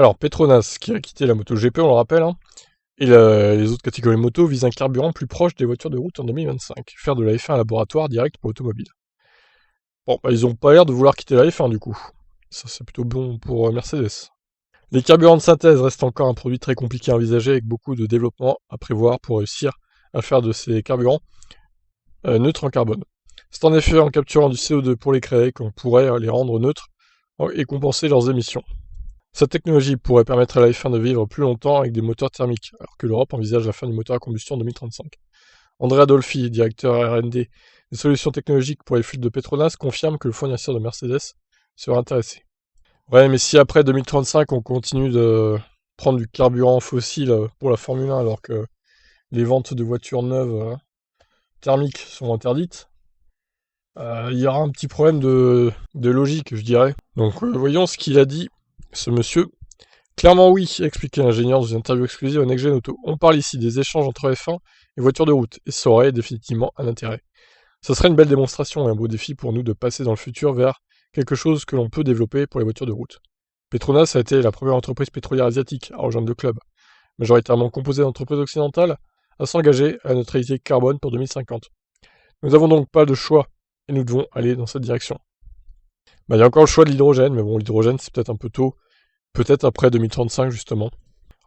Alors, Petronas, qui a quitté la MotoGP, on le rappelle, hein, et les autres catégories moto visent un carburant plus proche des voitures de route en 2025, faire de la F1 un laboratoire direct pour l'automobile. Bon, bah, ils ont pas l'air de vouloir quitter la F1 du coup. Ça, c'est plutôt bon pour Mercedes. Les carburants de synthèse restent encore un produit très compliqué à envisager avec beaucoup de développement à prévoir pour réussir à faire de ces carburants neutres en carbone. C'est en effet en capturant du CO2 pour les créer qu'on pourrait les rendre neutres et compenser leurs émissions. Cette technologie pourrait permettre à la F1 de vivre plus longtemps avec des moteurs thermiques, alors que l'Europe envisage la fin du moteur à combustion en 2035. Andrea Dolfi, directeur R&D des solutions technologiques pour les fluides de Petronas, confirme que le fournisseur de Mercedes sera intéressé. Ouais, mais si après 2035 on continue de prendre du carburant fossile pour la Formule 1 alors que les ventes de voitures neuves thermiques sont interdites, il y aura un petit problème de logique, je dirais. Donc voyons ce qu'il a dit, ce monsieur. Clairement oui, a expliqué l'ingénieur dans une interview exclusive à Next Gen Auto. On parle ici des échanges entre F1 et voitures de route, et ça aurait définitivement un intérêt. Ce serait une belle démonstration et un beau défi pour nous de passer dans le futur vers quelque chose que l'on peut développer pour les voitures de route. Petronas a été la première entreprise pétrolière asiatique à rejoindre le club, majoritairement composée d'entreprises occidentales, à s'engager à la neutralité carbone pour 2050. Nous n'avons donc pas de choix, et nous devons aller dans cette direction. Il y a encore le choix de l'hydrogène, mais bon, l'hydrogène c'est peut-être un peu tôt, peut-être après 2035 justement.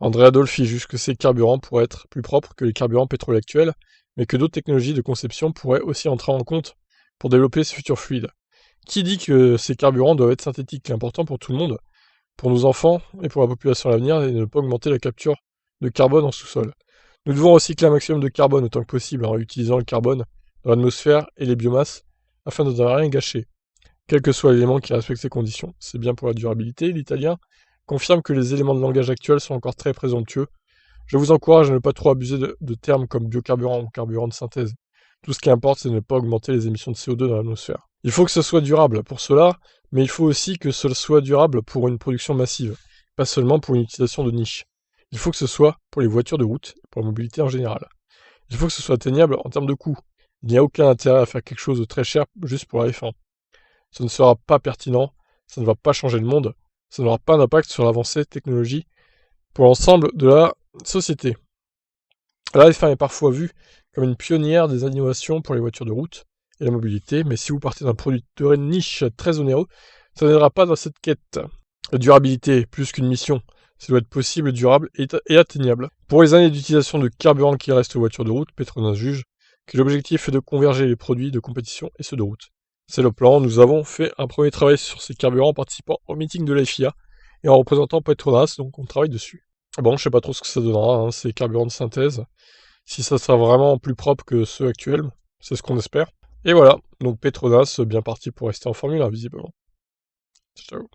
Andrea Dolfi juge que ces carburants pourraient être plus propres que les carburants pétroliers actuels, mais que d'autres technologies de conception pourraient aussi entrer en compte pour développer ces futurs fluides. Qui dit que ces carburants doivent être synthétiques? L'important pour tout le monde, pour nos enfants et pour la population à l'avenir, est de ne pas augmenter la capture de carbone en sous-sol. Nous devons recycler un maximum de carbone autant que possible en réutilisant le carbone dans l'atmosphère et les biomasses afin de ne rien gâcher, quel que soit l'élément qui respecte ces conditions. C'est bien pour la durabilité. L'Italien confirme que les éléments de langage actuels sont encore très présomptueux. Je vous encourage à ne pas trop abuser de termes comme biocarburant ou carburant de synthèse. Tout ce qui importe, c'est de ne pas augmenter les émissions de CO2 dans l'atmosphère. Il faut que ce soit durable pour cela, mais il faut aussi que ce soit durable pour une production massive, pas seulement pour une utilisation de niche. Il faut que ce soit pour les voitures de route et pour la mobilité en général. Il faut que ce soit atteignable en termes de coût. Il n'y a aucun intérêt à faire quelque chose de très cher juste pour la F1. Ce ne sera pas pertinent, ça ne va pas changer le monde, ça n'aura pas d'impact sur l'avancée technologie pour l'ensemble de la société. La F1 est parfois vue comme une pionnière des innovations pour les voitures de route et la mobilité, mais si vous partez d'un produit de niche très onéreux, ça n'aidera pas dans cette quête. La durabilité, plus qu'une mission, ça doit être possible, durable et atteignable. Pour les années d'utilisation de carburant qui restent aux voitures de route, Petronas juge que l'objectif est de converger les produits de compétition et ceux de route. C'est le plan, nous avons fait un premier travail sur ces carburants en participant au meeting de la FIA et en représentant Petronas, donc on travaille dessus. Bon, je sais pas trop ce que ça donnera, hein, ces carburants de synthèse, si ça sera vraiment plus propre que ceux actuels, c'est ce qu'on espère. Et voilà, donc Petronas bien parti pour rester en Formule 1 visiblement. Ciao.